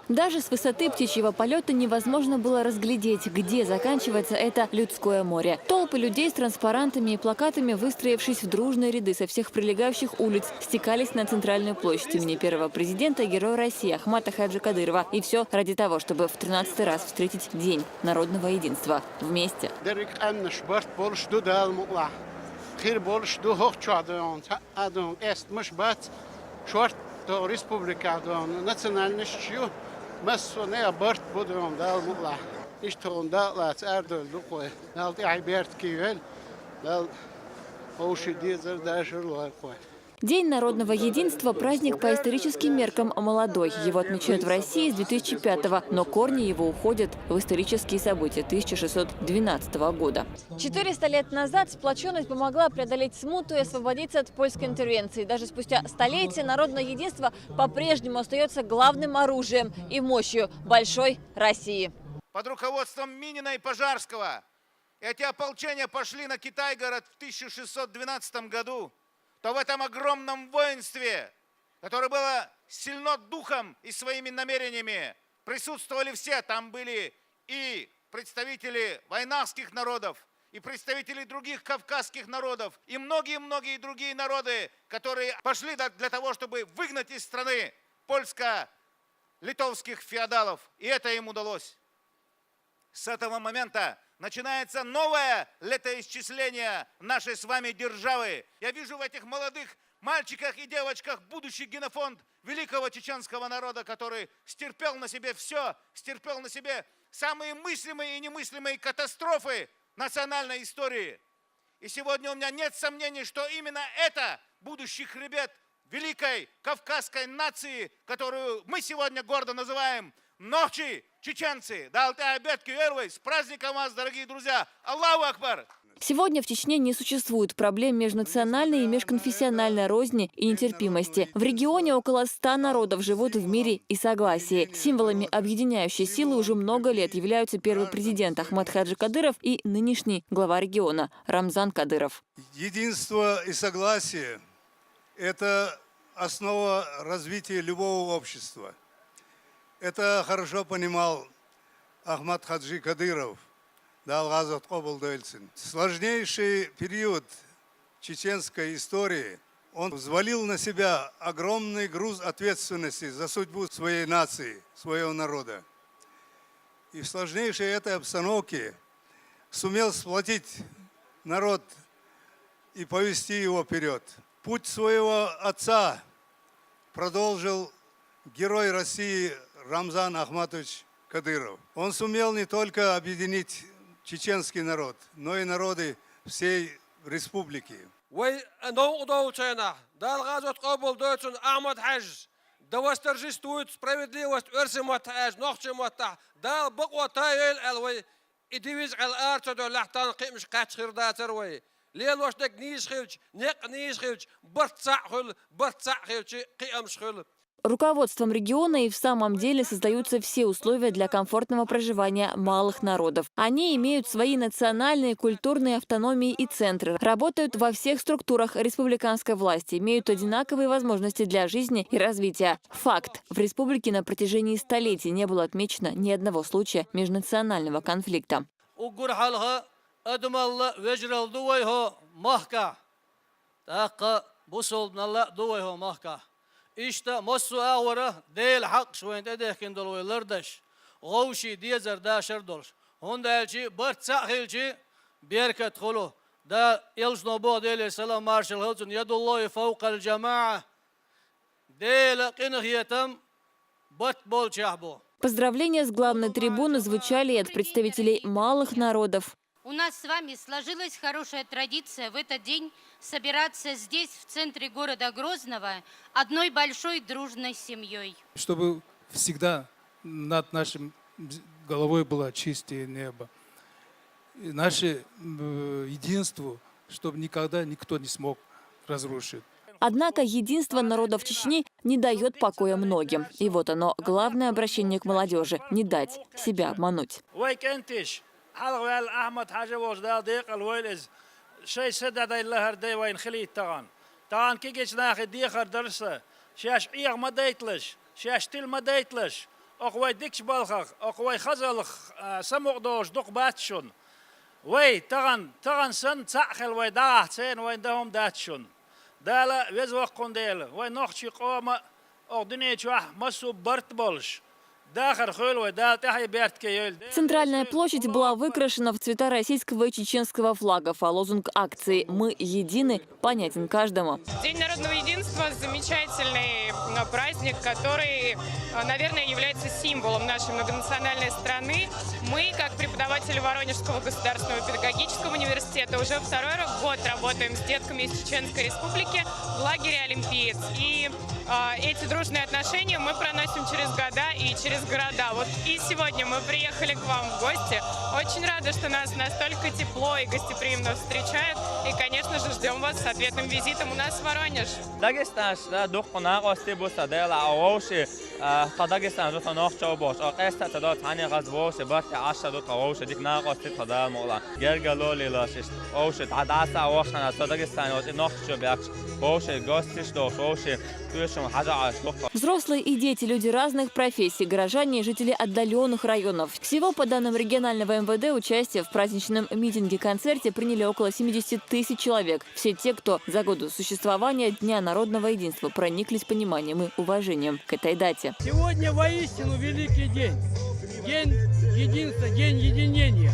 Даже с высоты птичьего полета невозможно было разглядеть, где заканчивается это людское море. Толпы людей с транспарантами и плакатами, выстроившись в дружные ряды со всех прилегающих улиц, стекались на центральную площадь имени первого президента, героя России Ахмата Хаджи Кадырова. И все ради того, чтобы в 13-й раз встретить День народного единства вместе. مسونه برد بودم دال مطلع اشتون دال اردل دقوه دال تعبيرت كيفل دال هوش ديزر داشر لوقوه. День народного единства – праздник по историческим меркам молодой. Его отмечают в России с 2005-го, но корни его уходят в исторические события 1612 года. 400 лет назад сплоченность помогла преодолеть смуту и освободиться от польской интервенции. Даже спустя столетия народное единство по-прежнему остается главным оружием и мощью большой России. Под руководством Минина и Пожарского эти ополчения пошли на Китай-город в 1612 году. То в этом огромном воинстве, которое было сильно духом и своими намерениями, присутствовали все. Там были и представители вайнахских народов, и представители других кавказских народов, и многие-многие другие народы, которые пошли для того, чтобы выгнать из страны польско-литовских феодалов. И это им удалось. С этого момента начинается новое летоисчисление нашей с вами державы. Я вижу в этих молодых мальчиках и девочках будущий генофонд великого чеченского народа, который стерпел на себе все, стерпел на себе самые мыслимые и немыслимые катастрофы национальной истории. И сегодня у меня нет сомнений, что именно это будущий хребет великой кавказской нации, которую мы сегодня гордо называем «Нохчи, чеченцы». С праздником вас, дорогие друзья! Аллаху Акбар! Сегодня в Чечне не существует проблем межнациональной и межконфессиональной розни и нетерпимости. В регионе около 100 народов живут в мире и согласии. Символами объединяющей силы уже много лет являются первый президент Ахмат Хаджи Кадыров и нынешний глава региона Рамзан Кадыров. Единство и согласие – это основа развития любого общества. Это хорошо понимал Ахмат Хаджи Кадыров. Сложнейший период чеченской истории он взвалил на себя огромный груз ответственности за судьбу своей нации, своего народа. И в сложнейшей этой обстановке сумел сплотить народ и повести его вперед. Путь своего отца продолжил герой России Рамзан Ахматович Кадыров. Он сумел не только объединить чеченский народ, но и народы всей республики. Руководством региона и в самом деле создаются все условия для комфортного проживания малых народов. Они имеют свои национальные, культурные автономии и центры, работают во всех структурах республиканской власти, имеют одинаковые возможности для жизни и развития. Факт. В республике на протяжении столетий не было отмечено ни одного случая межнационального конфликта. İşte Mosu ağırı değil hak şuende dekin dolu yıllardaş. Gavşi diye zerdaşır doluş. Honda elçi bırtsak elçi berket kulu. Da yalış nobu değil selam marşal hılçın yadullahi fevkal cema'a. Değil qinhiyetem bırt bol çahbu. Поздравления с главной трибуны звучали и от представителей малых народов. У нас с вами сложилась хорошая традиция в этот день собираться здесь, в центре города Грозного, одной большой дружной семьей. Чтобы всегда над нашей головой было чистое небо. И наше единство, чтобы никогда никто не смог разрушить. Однако единство народов Чечни не дает покоя многим. И вот оно, главное обращение к молодежи – не дать себя обмануть. حلقة أحمد حاجة وجدال ديق الويلز شيء سدد الله هردي وين خليت طبعا كي جيت ناخد ديخر درسه شاش إيغ ما ديتلش شاش تل ما ديتلش أقوى ديكش بالخ أقوى خزلخ سمقدوش دق باتشون وي تغن سن تأخل وي داعتين وي دهم داتشون دالا وزوق قنديل وي نخشي قوما أقدني شوح مسو برت بولش. Центральная площадь была выкрашена в цвета российского и чеченского флагов, а лозунг акции «Мы едины» понятен каждому. День народного единства – замечательный праздник, который, наверное, является символом нашей многонациональной страны. Мы, как преподаватели Воронежского государственного педагогического университета, уже второй год работаем с детками из Чеченской Республики в лагере «Олимпиец». И эти дружные отношения мы проносим через года и через города. Вот и сегодня мы приехали к вам в гости. Очень рада, что нас настолько тепло и гостеприимно встречают. И, конечно же, ждем вас с ответным визитом у нас в Воронеж. Взрослые и дети, люди разных профессий, горожане и жители отдаленных районов. Всего, по данным регионального МВД, участие в праздничном митинге-концерте приняли около 70 тысяч человек. Все те, кто за годы существования Дня народного единства прониклись пониманием и уважением к этой дате. Сегодня воистину великий день. День единства, день единения.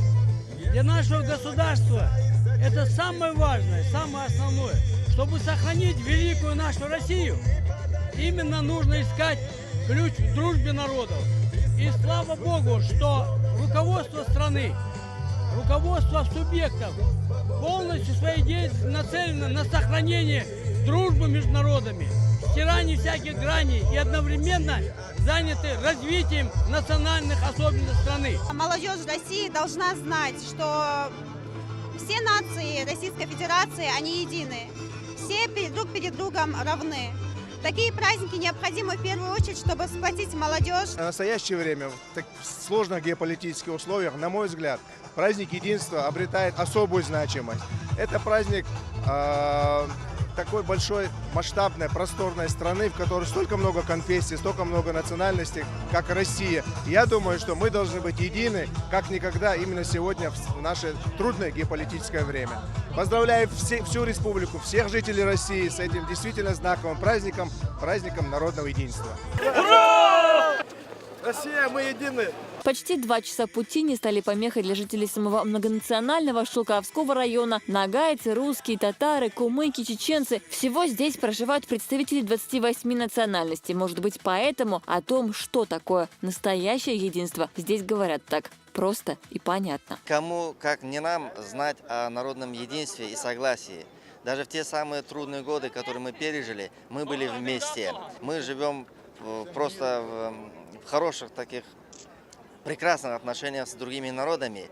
Для нашего государства это самое важное, самое основное. Чтобы сохранить великую нашу Россию, именно нужно искать ключ в дружбе народов. И слава Богу, что руководство страны, руководство субъектов полностью своей деятельностью нацелено на сохранение дружбы между народами, стирание всяких граней и одновременно заняты развитием национальных особенностей страны. Молодежь России должна знать, что все нации Российской Федерации, они едины. Все друг перед другом равны. Такие праздники необходимы в первую очередь, чтобы сплотить молодежь. В настоящее время, в сложных геополитических условиях, на мой взгляд, праздник единства обретает особую значимость. Это праздник такой большой, масштабной, просторной страны, в которой столько много конфессий, столько много национальностей, как Россия. И я думаю, что мы должны быть едины, как никогда, именно сегодня, в наше трудное геополитическое время. Поздравляю всю республику, всех жителей России с этим действительно знаковым праздником, праздником народного единства. Ура! Россия, мы едины! Почти 2 часа пути не стали помехой для жителей самого многонационального Шелковского района. Нагайцы, русские, татары, кумыки, чеченцы. Всего здесь проживают представители 28 национальностей. Может быть, поэтому о том, что такое настоящее единство, здесь говорят так просто и понятно. Кому, как не нам, знать о народном единстве и согласии. Даже в те самые трудные годы, которые мы пережили, мы были вместе. Мы живем просто в хороших таких прекрасных отношениях с другими народами.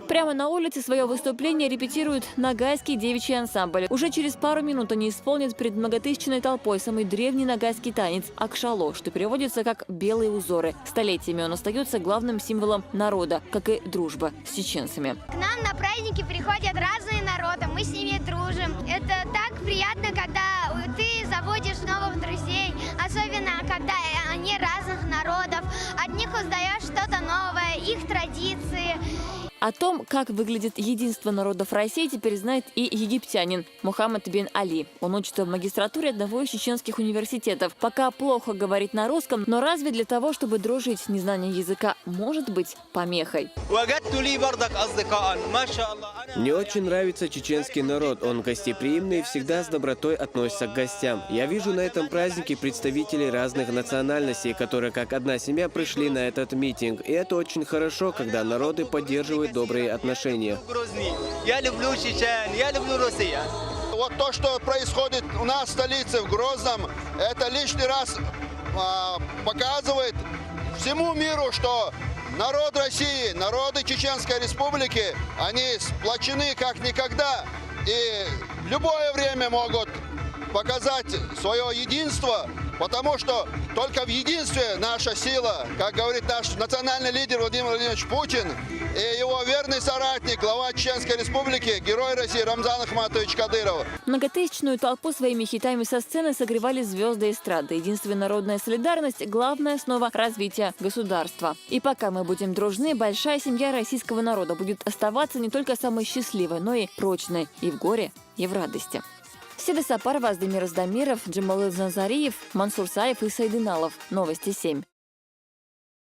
Прямо на улице свое выступление репетирует нагайский девичий ансамбль. Уже через пару минут они исполнят перед многотысячной толпой самый древний нагайский танец – акшало, что переводится как «белые узоры». Столетиями он остается главным символом народа, как и дружба с чеченцами. К нам на праздники приходят разные народы, мы с ними дружим. Это так приятно, когда ты заводишь новых друзей, особенно когда они разных народов. От них узнаешь что-то новое, их традиции. О том, как выглядит единство народов России, теперь знает и египтянин Мухаммад бен Али. Он учится в магистратуре одного из чеченских университетов. Пока плохо говорит на русском, но разве для того, чтобы дружить, незнание языка может быть помехой? Мне очень нравится чеченский народ. Он гостеприимный и всегда с добротой относится к гостям. Я вижу на этом празднике представителей разных национальностей, которые как одна семья пришли на этот митинг. И это очень хорошо, когда народы поддерживают добрые отношения. Я люблю Чечен, я люблю Россию. Вот то, что происходит у нас в столице, в Грозном, это лишний раз показывает всему миру, что народ России, народы Чеченской Республики, они сплочены как никогда и в любое время могут показать свое единство, потому что только в единстве наша сила, как говорит наш национальный лидер Владимир Владимирович Путин и его верный соратник, глава Чеченской Республики, герой России Рамзан Ахматович Кадыров. Многотысячную толпу своими хитами со сцены согревали звезды эстрады. Единство и народная солидарность – главная основа развития государства. И пока мы будем дружны, большая семья российского народа будет оставаться не только самой счастливой, но и прочной и в горе, и в радости. Седа Сапарова, Аздемир Аздамиров, Джамал Назариев, Мансур Саев и Сайдыналов. Новости 7.